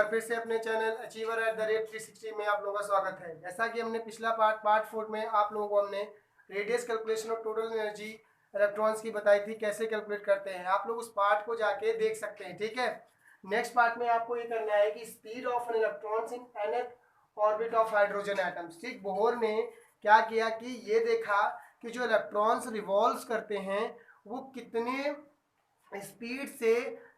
बार फिर से अपने चैनल अचीवर @360 में आप लोगों का स्वागत है। जैसा कि हमने पिछला पार्ट 4 में आप लोगों को हमने radius calculation of total energy electrons की बताई थी, कैसे कैलकुलेट करते हैं। आप लोग उस पार्ट को जाके देख सकते हैं, ठीक है। नेक्स्ट पार्ट में आपको ये करना है कि speed of an electrons in nth orbit of hydrogen atoms. ठीक, बोहर ने क्या किया कि ये देखा कि जो इलेक्ट्रॉन्स रिवॉल्व करते हैं वो कितने स्पीड से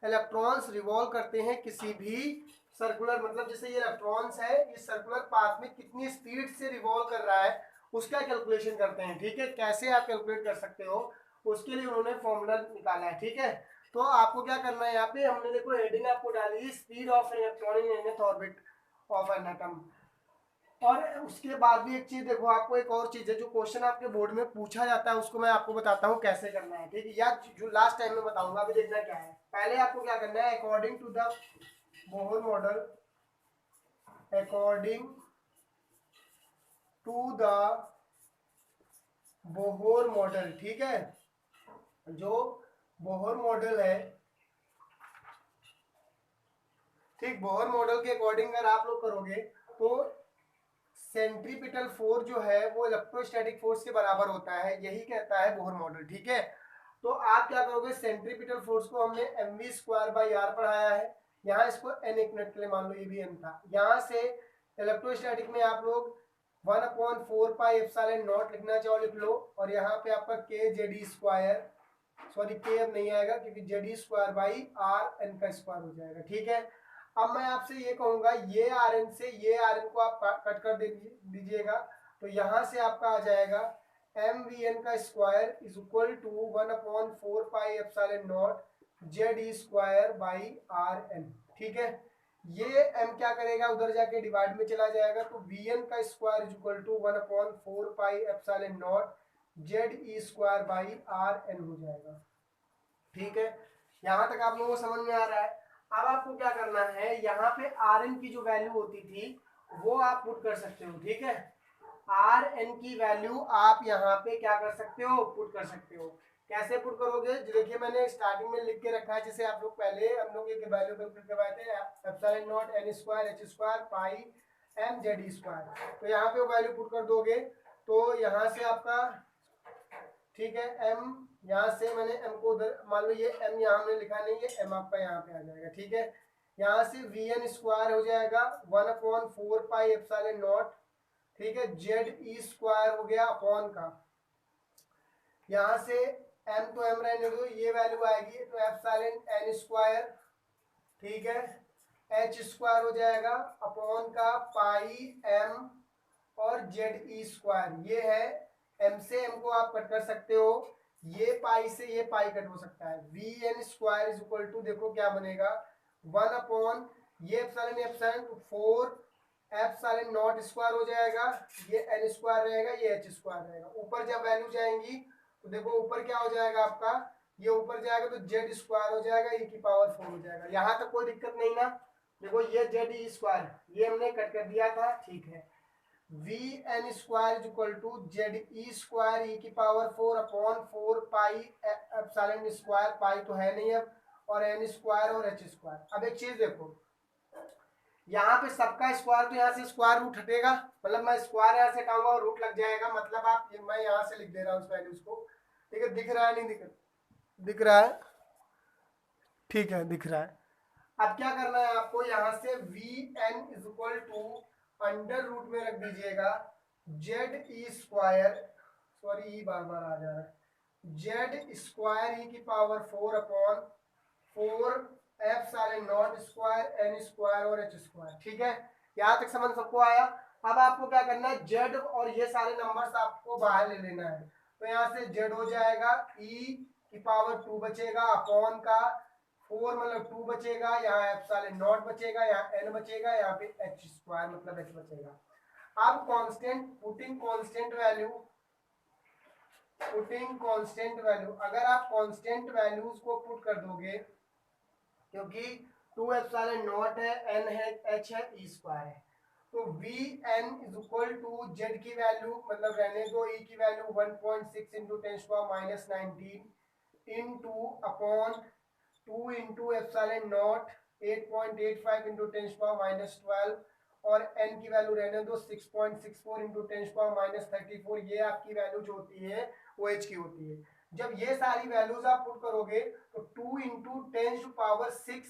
इलेक्ट्रॉन्स रिवॉल्व करते हैं किसी भी सर्कुलर, मतलब जैसे ये इलेक्ट्रॉन्स है, ये सर्कुलर पाथ में कितनी स्पीड से रिवॉल्व कर रहा है उसका कैलकुलेशन करते हैं। ठीक है, कैसे आप कैलकुलेट कर सकते हो उसके लिए उन्होंने फॉर्मूला निकाला है। ठीक है, तो आपको क्या करना है, यहाँ पे हमने देखो हेडिंग आपको डाली speed of an electron in nth orbit of an atom. और उसके बाद भी एक चीज देखो, आपको एक और चीज है जो क्वेश्चन आपके बोर्ड में पूछा जाता है, उसको मैं आपको बताता हूँ कैसे करना है। ठीक है, या जो लास्ट टाइम में बताऊंगा, अभी देखना क्या है। पहले आपको क्या करना है, according to the Bohr model, according to the Bohr model, ठीक है, जो बोहर मॉडल है, ठीक, बोहर मॉडल के अकॉर्डिंग अगर आप लोग करोगे तो सेंट्रीपिटल फोर्स जो है वो इलेक्ट्रोस्टैटिक फोर्स के बराबर होता है, यही कहता है बोहर मॉडल। ठीक है, तो आप क्या करोगे, सेंट्रीपिटल फोर्स को हमने mv²/r पढ़ाया है, यहाँ इसको n एक मिनट के लिए मान लो, ये भी n था। यहाँ से इलेक्ट्रोस्टैटिक में आप लोग 1/4πε0 लिखना चाहो लिख लो, और यहाँ पे आपका k z² सॉरी k अब नहीं आएगा क्योंकि z²/r n का स्क्वायर हो जाएगा। ठीक है, अब मैं आपसे ये कहूंगा ये rn से ये rn को आप कट कर दीजिएगा, तो यहां से आपका आ जाएगा mvn का square is equal to 1/4πε0 z² ठीक है, ये m क्या करेगा, उधर जाके डिवाइड में चला जाएगा, तो vn का square is equal to 1/4πε0 z² हो जाएगा। ठीक है, यहां तक आप लोगों को समझ में आ रहा है। अब आपको क्या करना है, यहाँ पे Rn की जो वैल्यू होती थी वो आप पुट कर सकते हो। ठीक है, Rn की वैल्यू आप यहाँ पे क्या कर सकते हो, पुट कर सकते हो। कैसे पुट करोगे, देखिए मैंने स्टार्टिंग में लिख के रखा है, जैसे आप लोग पहले हम लोग एक वैल्यू कैलकुलेट करवाए थे, ε0 n² h² π m z²। तो यहाँ पे वो वैल्यू पुट कर दोगे तो यहाँ से आपका, ठीक है, m यहाँ से मैंने m को उधर मान लो, ये m यहाँ हमने लिखा नहीं, ये m आपका यहाँ पे आ जाएगा। ठीक है, यहाँ से vn² हो जाएगा 1/4πε0, ठीक है, ze² हो गया अपॉन का, यहाँ से m तो m रहने दो, ये वैल्यू आएगी तो εn², ठीक है, h² हो जाएगा अपॉन का पाई m और ze², ये है m से m को आप कट कर सकते हो, ये पाई से ये पाई कट हो सकता है। vn² इज इक्वल टू देखो क्या बनेगा, 1 अपॉन ये एप्सिलॉन 4 ε0² हो जाएगा, ये n² रहेगा, ये h² रहेगा। ऊपर जब वैल्यू जाएंगी तो देखो ऊपर क्या हो जाएगा आपका, ये ऊपर जाएगा तो z² हो जाएगा, e⁴ हो जाएगा। यहाँ तक कोई दिक्कत नहीं ना, देखो ये ze² ये हमने कट कर दिया था। ठीक है, vn² is equal to ze² e⁴ upon 4 πε² pi तो है नहीं अब, और n² और h²। अब एक चीज देखो, यहाँ पे सबका स्क्वायर, तो यहाँ से स्क्वायर रूट हटेगा, मतलब मैं स्क्वायर यहाँ से हटाऊंगा और रूट लग जाएगा, मतलब आप मैं यहाँ से लिख दे रहा हूँ उस वैल्यूज को। ठीक है, दिख रहा है नहीं दिख रहा है, ठीक है दिख रहा है। अब क्या करना है आपको, यहाँ से vn is equal to under root में रख दीजिएगा ze², सॉरी बार बार आ जा रहा है, z² e⁴ अपॉन 4 ε0² n² और h²। ठीक है, यहाँ तक समझ सबको आया। अब आपको क्या करना है, z और ये सारे नंबर्स आपको बाहर ले लेना है, तो यहाँ से z हो जाएगा e⁴ बचेगा अपॉन का 4 मतलब 2 बचेगा, यहाँ ε0 बचेगा, यहाँ n बचेगा, यहाँ पे h² मतलब h बचेगा। अब कांस्टेंट पुटिंग कांस्टेंट वैल्यू, अगर आप कांस्टेंट वैल्यूज को पुट कर दोगे, क्योंकि 2ε0 है, n है, h है, e² है, तो vn is equal to z की वैल्यू मतलब रहने दो, e की value 1.6 into 10⁻⁻19 into upon 2 into ε0 8.85 into 10⁻⁻12 और n की वैल्यू रहने दो 6.64 इंटू 10⁻⁻34। ये आपकी वैल्यू जो होती है वो h की होती है। जब ये सारी वैल्यूज आप पुट करोगे तो 2 इंटू 10⁻6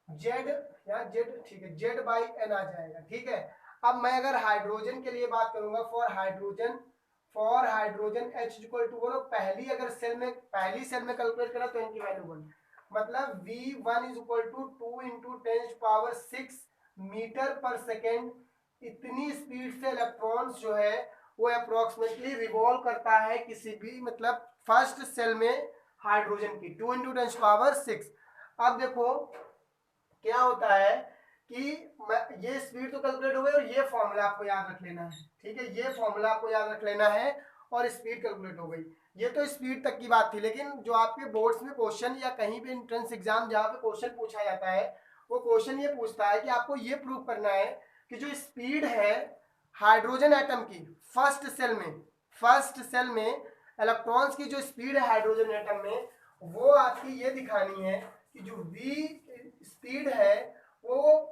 जेड या जेड, ठीक है, जेड बाई एन आ जाएगा। ठीक है, अब मैं अगर हाइड्रोजन के लिए बात करूंगा, for hydrogen H equal to बोलो पहली सेल में कैलकुलेट करा तो n की वैल्यू 1, मतलब V1 is equal to 2 into 10⁻6 metre पर सेकेंड। इतनी स्पीड से इलेक्ट्रॉन्स जो है वो अप्रोक्सीमेटली रिवॉल्व करता है किसी भी मतलब फर्स्ट सेल में हाइड्रोजन की, 2 इंटू 10⁻6। अब देखो क्या होता है कि ये स्पीड तो कैलकुलेट हो गई और ये फॉर्मूला आपको याद रख लेना है। ठीक है, ये फॉर्मूला आपको याद रख लेना है और स्पीड कैलकुलेट हो गई। ये तो स्पीड तक की बात थी, लेकिन जो आपके बोर्ड्स में क्वेश्चन या कहीं भी एंट्रेंस एग्जाम जहाँ पे क्वेश्चन पूछा जाता है वो क्वेश्चन ये पूछता है कि आपको ये प्रूव करना है कि जो स्पीड है हाइड्रोजन एटम की फर्स्ट सेल में इलेक्ट्रॉन्स की जो स्पीड है हाइड्रोजन एटम में, वो आपकी ये दिखानी है कि जो v स्पीड है वो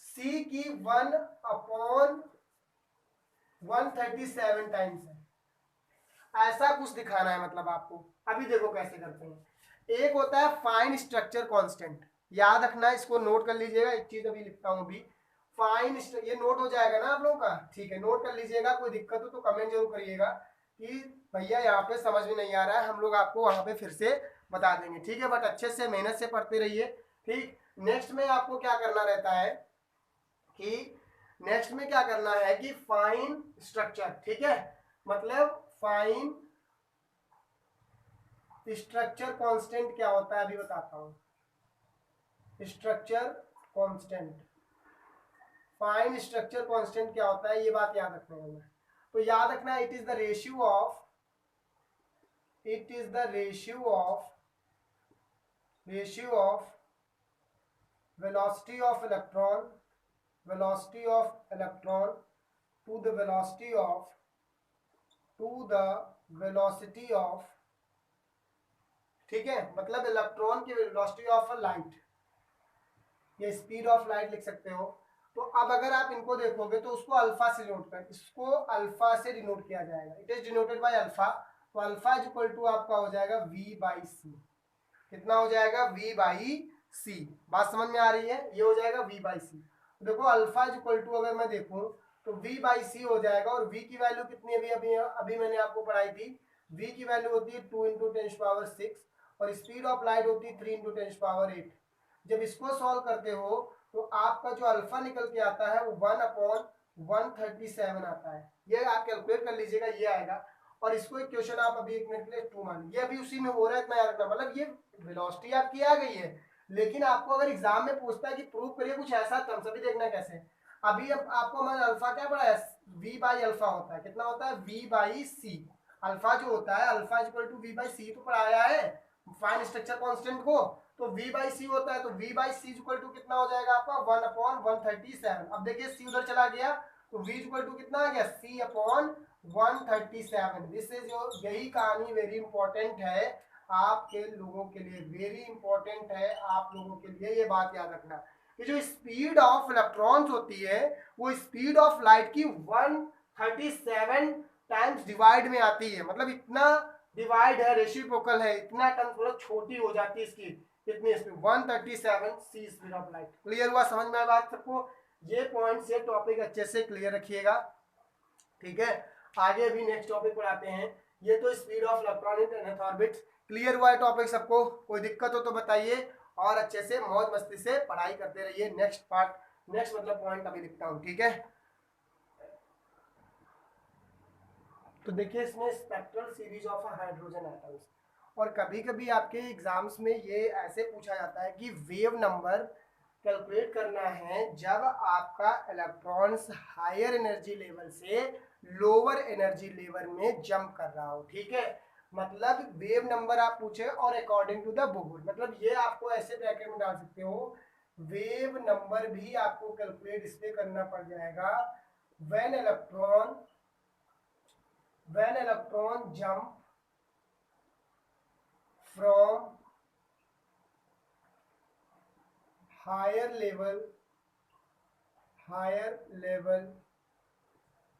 c की 1/137 टाइम्स है। ऐसा कुछ दिखाना है मतलब आपको। अभी देखो कैसे करते हैं। एक होता है फाइन स्ट्रक्चर कांस्टेंट, याद रखना, इसको नोट कर लीजिएगा। एक चीज अभी लिखता हूं अभी, फाइन, ये नोट हो जाएगा ना आप लोगों का, ठीक है, नोट कर लीजिएगा। कोई दिक्कत हो तो कमेंट जरूर करिएगा कि भैया यहाँ पे समझ में नहीं आ रहा है, हम लोग आपको वहां पे फिर से बता देंगे। ठीक है, बट अच्छे से मेहनत से पढ़ते रहिए। ठीक, नेक्स्ट में आपको क्या करना रहता है कि फाइन स्ट्रक्चर, ठीक है, मतलब फाइन स्ट्रक्चर कांस्टेंट क्या होता है अभी बताता हूं। Structure constant, fine structure constant क्या होता है ये बात याद रखना है। तो याद रखना, it is the ratio of velocity of electron to the velocity of, ठीक है, मतलब इलेक्ट्रॉन की वेलोसिटी ऑफ लाइट, ये स्पीड ऑफ लाइट लिख सकते हो। तो अब अगर आप इनको देखोगे तो उसको अल्फा से डिनोट किया जाएगा। It is denoted by alpha. तो अल्फा इज इक्वल टू आपका हो जाएगा v बाई सी। कितना हो जाएगा? v बाई सी। बात समझ में आ रही है? ये हो जाएगा v बाई सी। तो देखो अल्फा इज इक्वल टू अगर मैं देखूं तो v बाई सी हो जाएगा, और v की वैल्यू कितनी अभी मैंने आपको पढ़ाई थी। v की वैल्यू होती है 2 इंटू 10⁻6 और स्पीड ऑफ लाइट होती है 3 इंटू 10⁻8। जब इसको सॉल्व करते हो तो आपका जो अल्फा निकल के आता है वो 1/137 आता है। ये आप कैलकुलेट कर लीजिएगा, ये आएगा। और इसको एक क्वेश्चन आप अभी 1 मिनट के लिए 2 मान, ये अभी उसी में हो रहा है, इतना याद रखना। मतलब ये वेलोसिटी आपकी आ गई है, लेकिन आपको अगर एग्जाम में पूछता है कि प्रूव करिए कुछ ऐसा, तब सभी देखना कैसे। अभी अब आपको मैंने अल्फा क्या पढ़ा है, v बाई अल्फा होता है। कितना होता है? v by C. अल्फा जो होता है, alpha equal to v by c तो पढ़ाया है फाइन स्ट्रक्चर कांस्टेंट को। तो v बाई सी होता है, तो v by C equal to कितना हो जाएगा आपका 1/137। अब देखिए c उधर चला गया तो v इक्वल टू कितना आ गया? c/137। दिस इज योर, यही कहानी वेरी इंपॉर्टेंट है आपके लोगों के लिए, वेरी इंपॉर्टेंट है आप लोगों के लिए। ये बात याद रखना कि जो स्पीड ऑफ इलेक्ट्रॉन्स होती है वो स्पीड ऑफ लाइट की 137 टाइम्स डिवाइड में आती है। मतलब इतना डिवाइड है, रेसिप्रोकल है, इतना टर्म थोड़ा छोटी हो जाती है इसकी, इतनी speed 137 C speed of light. Clear हुआ? समझ में आया बात सबको? ये पॉइंट से टॉपिक अच्छे से क्लियर रखिएगा। ठीक है, आगे अभी नेक्स्ट टॉपिक पर आते हैं। ये तो speed of electron in nth orbit. Clear हुआ है टॉपिक सबको? कोई दिक्कत हो तो बताइए, और अच्छे से मौज मस्ती से पढ़ाई करते रहिए। नेक्स्ट मतलब पॉइंट अभी लिखता हूँ, ठीक है। तो देखिए इसमें spectral series of hydrogen atoms, और कभी कभी आपके एग्जाम्स में ये ऐसे पूछा जाता है कि वेव नंबर कैलकुलेट करना है जब आपका इलेक्ट्रॉन्स हायर एनर्जी लेवल से लोअर एनर्जी लेवल में जंप कर रहा हो। ठीक है, मतलब वेव नंबर आप पूछे और अकॉर्डिंग टू द बुक, मतलब ये आपको ऐसे ब्रैकेट में डाल सकते हो, वेव नंबर भी आपको कैलकुलेट इस पे करना पड़ जाएगा when electron jump from higher level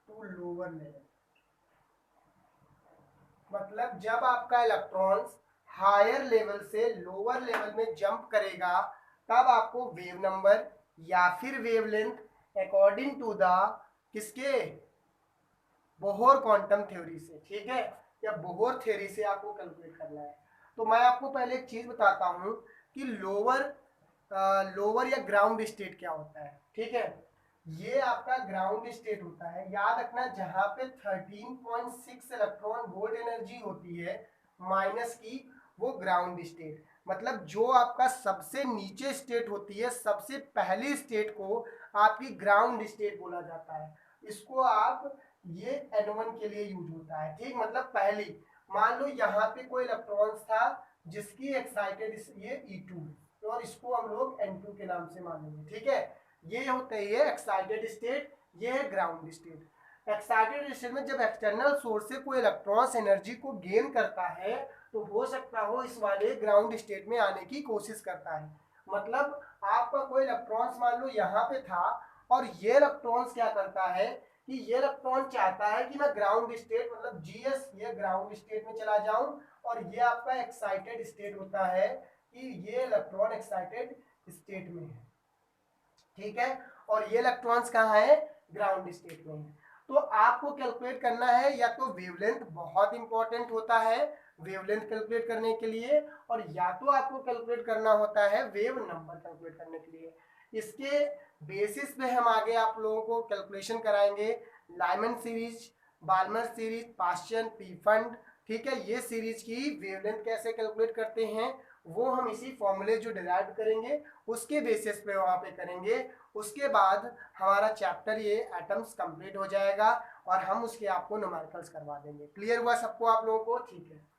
to lower level, मतलब जब आपका इलेक्ट्रॉन्स हायर लेवल से लोअर लेवल में जंप करेगा तब आपको वेव नंबर या फिर वेवलेंथ अकॉर्डिंग टू द किसके बोहर क्वांटम थ्योरी से, ठीक है, या बोहर थ्योरी से आपको कैलकुलेट करना है। तो मैं आपको पहले एक चीज बताता हूं कि लोअर या ग्राउंड स्टेट क्या होता है, ठीक है। ये आपका ग्राउंड स्टेट होता है, याद रखना, जहां पे 13.6 इलेक्ट्रॉन वोल्ट एनर्जी होती है माइनस की, वो ग्राउंड स्टेट, मतलब जो आपका सबसे नीचे स्टेट होती है, सबसे पहली स्टेट को आपकी ग्राउंड स्टेट बोला जाता है। इसको आप, ये N1 के लिए यूज होता है, ठीक, मतलब पहली, मान लो यहाँ पे कोई इलेक्ट्रॉन्स था जिसकी एक्साइटेड ये E2 है और इसको हम लोग N2 के नाम से मानेंगे, ठीक है। ये होता है ये एक्साइटेड स्टेट, ये है ग्राउंड स्टेट। एक्साइटेड स्टेट में जब एक्सटर्नल सोर्स से कोई इलेक्ट्रॉन्स एनर्जी को गेन करता है तो हो सकता हो इस वाले ग्राउंड स्टेट में आने की कोशिश करता है। मतलब आपका कोई इलेक्ट्रॉन्स मान लो यहाँ पे था और ये इलेक्ट्रॉन्स क्या करता है कि ये इलेक्ट्रॉन चाहता है कि मैं ग्राउंड स्टेट मतलब जीएस ये ग्राउंड स्टेट में चला जाऊं, और ये आपका एक्साइटेड स्टेट होता है कि ये इलेक्ट्रॉन एक्साइटेड स्टेट में है, ठीक है, और ये इलेक्ट्रॉन्स कहाँ है, ग्राउंड स्टेट में है। तो आपको कैलकुलेट करना है, या तो वेवलेंथ बहुत इंपॉर्टेंट होता है वेवलेंथ कैलकुलेट करने के लिए, और या तो आपको कैलकुलेट करना होता है वेव नंबर कैलकुलेट करने के लिए। इसके बेसिस पे हम आगे आप लोगों को कैलकुलेशन कराएंगे, Lyman series, Balmer series, Paschen, Pfund, ठीक है, ये सीरीज की वेवलेंथ कैसे कैलकुलेट करते हैं वो हम इसी फॉर्मूले जो डिराइव करेंगे उसके बेसिस पे वहां पे करेंगे। उसके बाद हमारा चैप्टर ये एटम्स कंप्लीट हो जाएगा और हम उसके आपको न्यूमेरिकल्स करवा देंगे। क्लियर हुआ सबको आप लोगों को, ठीक है।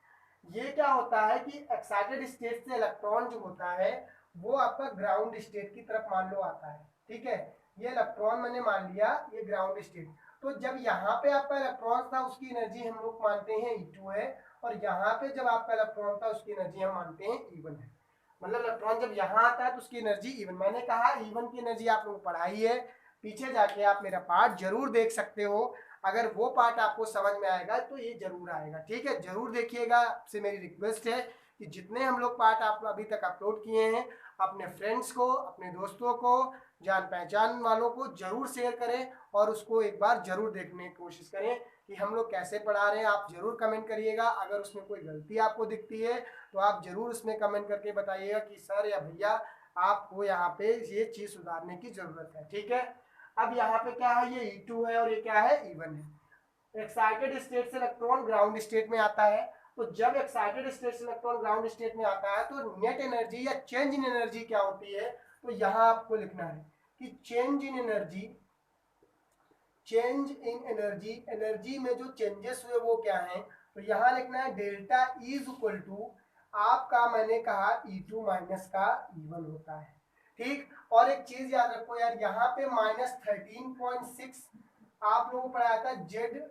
ये क्या होता है कि एक्साइटेड स्टेट से इलेक्ट्रॉन जो होता है वो आपका ग्राउंड स्टेट की तरफ मान लो आता है, ठीक है। ये इलेक्ट्रॉन मैंने मान लिया ये ग्राउंड स्टेट, तो जब यहाँ पे आपका इलेक्ट्रॉन था उसकी एनर्जी हम लोग मानते हैं E2 है, और यहाँ पे जब आपका इलेक्ट्रॉन था उसकी एनर्जी हम मानते हैं E1 है। मतलब इलेक्ट्रॉन जब यहाँ आता है तो उसकी एनर्जी E1, मैंने कहा E1 की एनर्जी आप लोग पढ़ाई है, पीछे जाके आप मेरा पार्ट जरूर देख सकते हो, अगर वो पार्ट आपको समझ में आएगा तो ये जरूर आएगा, ठीक है, जरूर देखिएगा। आपसे मेरी रिक्वेस्ट है कि जितने हम लोग पार्ट आप अभी तक अपलोड किए हैं अपने फ्रेंड्स को, अपने दोस्तों को, जान पहचान वालों को जरूर शेयर करें और उसको एक बार जरूर देखने की कोशिश करें कि हम लोग कैसे पढ़ा रहे हैं। आप जरूर कमेंट करिएगा, अगर उसमें कोई गलती आपको दिखती है तो आप जरूर उसमें कमेंट करके बताइएगा कि सर या भैया आपको यहाँ पे ये चीज सुधारने की जरूरत है, ठीक है। अब यहाँ पे क्या है, ये E2 है और ये क्या है, E1 है। एक्साइटेड स्टेट से इलेक्ट्रॉन ग्राउंड स्टेट में आता है, तो जब एक्साइटेड स्टेट से इलेक्ट्रॉन ग्राउंड स्टेट में आता है तो नेट एनर्जी या चेंज इन एनर्जी क्या होती है, तो यहाँ आपको लिखना है कि change in energy, change in energy, energy में जो चेंजेस हुए वो क्या है, तो यहाँ लिखना है delta E is equal to आपका, मैंने कहा E2 माइनस का E1 होता है, ठीक। और एक चीज याद रखो यार, यहाँ पे -13.6 आप लोगों को पढ़ाया था Z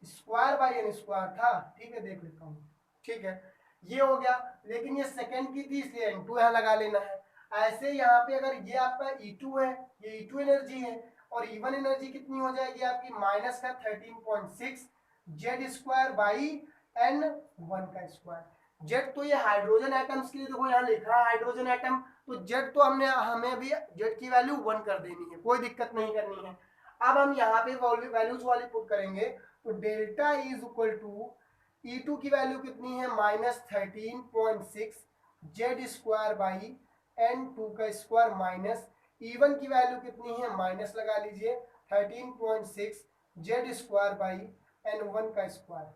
square by N square था, ठीक है, देख लेता हूँ, ठीक है, ये हो गया, लेकिन ये सेकंड की थी इसलिए N2 यहाँ लगा लेना है। ऐसे यहाँ पे अगर ये आपका E2 है, ये E2 एनर्जी है, और E1 एनर्जी कितनी हो जाएगी आपकी माइनस का 13.6 जेड स्क्वायर बाई N1 का स्क्वायर। जेड तो ये हाइड्रोजन एटम्स के लिए देखो यहाँ लिखा है हाइड्रोजन एटम, तो जेड तो हमें अभी जेड की वैल्यू 1 कर देनी है, कोई दिक्कत नहीं करनी है। अब हम यहाँ पे वैल्यूज वाली पुट करेंगे, तो delta is equal to E2 की वैल्यू कितनी है -13.6 जेड स्क्वायर बाई N2 का स्क्वायर माइनस E1 की वैल्यू कितनी है, माइनस लगा लीजिए 13.6 जेड स्क्वायर बाई N1 का स्क्वायर।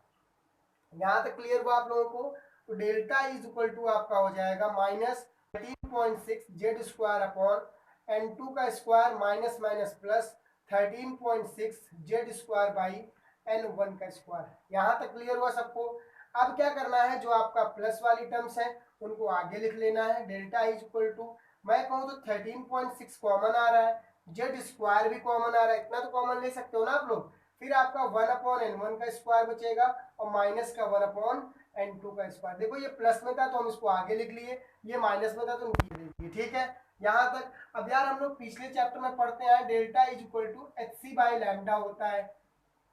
यहां तक क्लियर हुआ आप लोगों को, तो डेल्टा इज इक्वल टू आपका हो जाएगा -13.6 जेड स्क्वायर अपॉन N2 का square minus minus plus 13.6 Z square by N1 का स्क्वायर। यहां तक क्लियर हुआ सबको। अब क्या करना है, जो आपका प्लस वाली टर्म्स है उनको आगे लिख लेना है। डेल्टा इज इक्वल टू, मैं कहूँ तो 13.6 कॉमन आ रहा है, जेड स्क्वायर भी कॉमन आ रहा है, इतना तो कॉमन ले सकते हो ना आप लोग, फिर आपका 1/N1 का स्क्वायर बचेगा और माइनस का 1/N2 का स्क्वायर। देखो ये प्लस में था तो हम इसको आगे लिख लिए, ये माइनस में था तो नीचे लिख लिए, ठीक है। यहाँ तक। अब यार हम लोग पिछले चैप्टर में पढ़ते हैं delta is equal to H C by lambda होता है,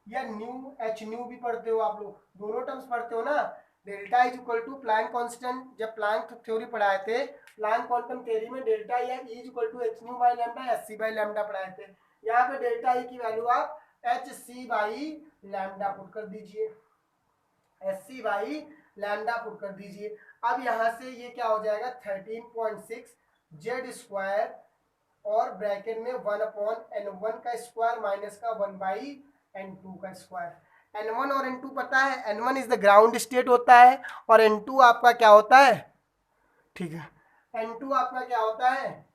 या न्यू एच न्यू भी पढ़ते हो आप लोग, दोनों टर्म्स पढ़ते हो ना। Delta is equal to Planck constant, जब प्लैंक थ्योरी पढ़ाए थे, प्लैंक क्वांटम थ्योरी में डेल्टा या E is equal to H nu by lambda, H C by lambda पढ़ाए थे। यहाँ पे डेल्टा ई की वैल्यू आप H C by lambda put कर दीजिए, H C by lambda put कर दीजिए। अब यहाँ से ये क्या हो जाएगा 13.6 जेड स्क्वायर और ब्रैकेट में 1/n1 का स्क्वायर माइनस का 1/n2 का स्क्वायर। n1 और n2 पता है, n1 is the ground state होता है और n2 आपका क्या होता है, ठीक है, n2 आपका क्या होता है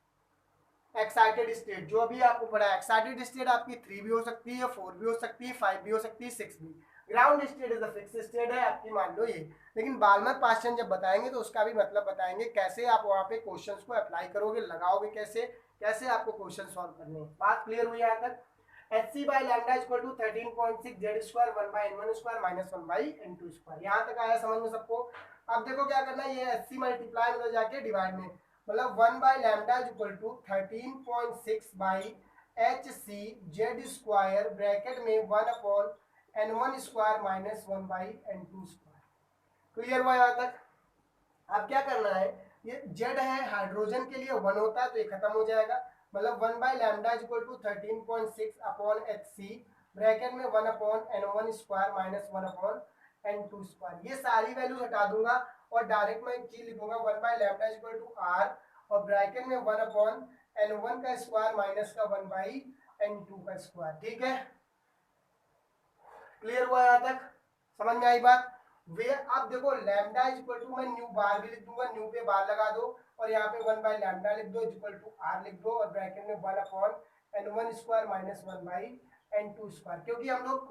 एक्साइटेड स्टेट। जो अभी आपको पढ़ा है एक्साइटेड स्टेट आपकी 3 भी हो सकती है, 4 भी हो सकती है, 5 भी हो सकती है, 6 भी। Ground state is the fix state है आपकी, मान लो ये। लेकिन बाल्मर क्वेश्चन जब बताएंगे तो उसका भी मतलब बताएंगे, कैसे आप वहाँ पे क्वेश्चंस को अप्लाई करोगे, लगाओगे कैसे, कैसे आपको क्वेश्चन सॉल्व करने हैं। बात क्लियर हुई यहाँ तक। H C by lambda equal to 13.6 Z square 1/n1 square minus 1/n2 square. यहाँ तक आया समझ में सबको। अब देखो क्या करना है, ये एच सी मल्टीप्लाई में जाके डिवाइड में, मतलब 1 by lambda is equal to 13.6 by H C Z square bracket में 1/n1 square minus 1/n2 square. Clear हुआ यहाँ तक। अब क्या करना है, ये जेड है, हाइड्रोजन के लिए 1 होता है तो ये खत्म हो जाएगा, मतलब 1 by lambda is equal to 13.6 upon H C bracket में 1/n1 square minus 1/n2 square. ये सारी वैल्यूज हटा दूंगा और डायरेक्ट मैं एक चीज लिखूंगा 1 by lambda is equal to R और ब्रैकेट में 1/n1 का स्क्वायर माइनस का 1/n2 का स्क्वायर। ठीक है, क्लियर हुआ यहाँ तक, समझ में आई बात। वे अब देखो लैम्डा इज इक्वल टू, मैं न्यू बार भी लिख दूंगा, न्यू पे बार लगा दो और यहाँ पे 1 बाई लैम्डा लिख दो इक्वल टू आर लिख दो और ब्रैकेट में 1/n1 square minus 1/n2 square. क्योंकि हम लोग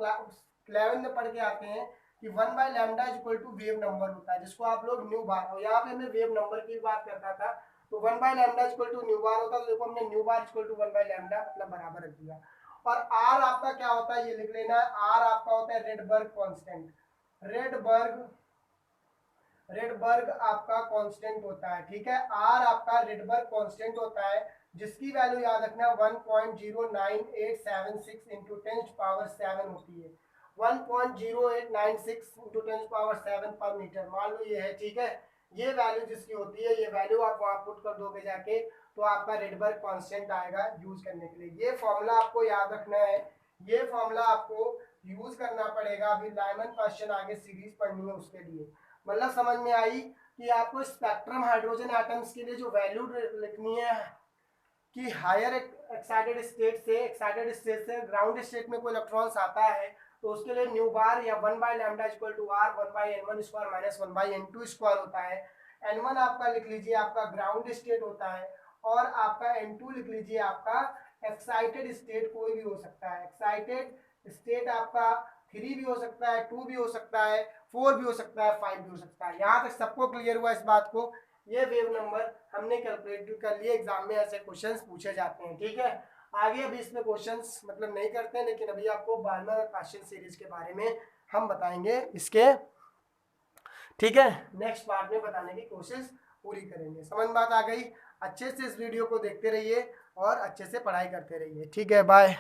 11 में पढ़ के आते हैं कि 1 by lambda is equal to wave number होता है, जिसको आप लोग न्यू बार, और यहाँ पे हमें वेव नंबर की बात करता था, तो 1 by lambda is equal to nu bar होता है, तो देखो हमने nu bar is equal to 1 by lambda मतलब बराबर रख दिया। और आर आपका क्या होता है ये लिख लेना, आर आपका होता है रेडबर्ग कांस्टेंट। रेडबर्ग आपका कांस्टेंट होता है, ठीक है, आर आपका रेडबर्ग कांस्टेंट होता है, जिसकी वैल्यू याद रखना 1.09876 इंटू 10⁻7 होती है, 1.0896 इंटू 10⁻7 पर मीटर, मान लो ये है, ठीक है। ये वैल्यू जिसकी होती है, ये वैल्यू आप वहां पुट कर दोगे जाके तो आपका रेडबर्ग कांस्टेंट आएगा यूज करने के लिए। ये फॉर्मूला आपको याद रखना है, ये फॉर्मूला आपको यूज करना पड़ेगा। अभी डायमंड क्वेश्चन आगे सीरीज पढ़नी है उसके लिए, मतलब समझ में आई कि आपको स्पेक्ट्रम हाइड्रोजन एटम्स के लिए जो वैल्यू लिखनी है कि हायर एक्साइटेड स्टेट से ग्राउंड स्टेट में कोई इलेक्ट्रॉन्स आता है तो उसके लिए न्यू बार या 1 by lambda equal to R 1/n1 square minus 1/n2 square होता है। n1 आपका लिख लीजिए आपका ग्राउंड स्टेट होता है और आपका n2 लिख लीजिए आपका एक्साइटेड स्टेट, कोई भी हो सकता है, एक्साइटेड स्टेट आपका 3 भी हो सकता है, 2 भी हो सकता है, 4 भी हो सकता है, 5 भी हो सकता है। यहाँ तक सबको क्लियर हुआ इस बात को। ये वेव नंबर हमने कैलकुलेट कर लिए, एग्जाम में ऐसे क्वेश्चंस पूछे जाते हैं, ठीक है। आगे अभी इसमें क्वेश्चंस मतलब नहीं करते हैं, लेकिन अभी आपको बाल्मर क्वेश्चन सीरीज के बारे में हम बताएंगे इसके, ठीक है, नेक्स्ट पार्ट में बताने की कोशिश पूरी करेंगे। समझ बात आ गई। अच्छे से इस वीडियो को देखते रहिए और अच्छे से पढ़ाई करते रहिए, ठीक है, बाय।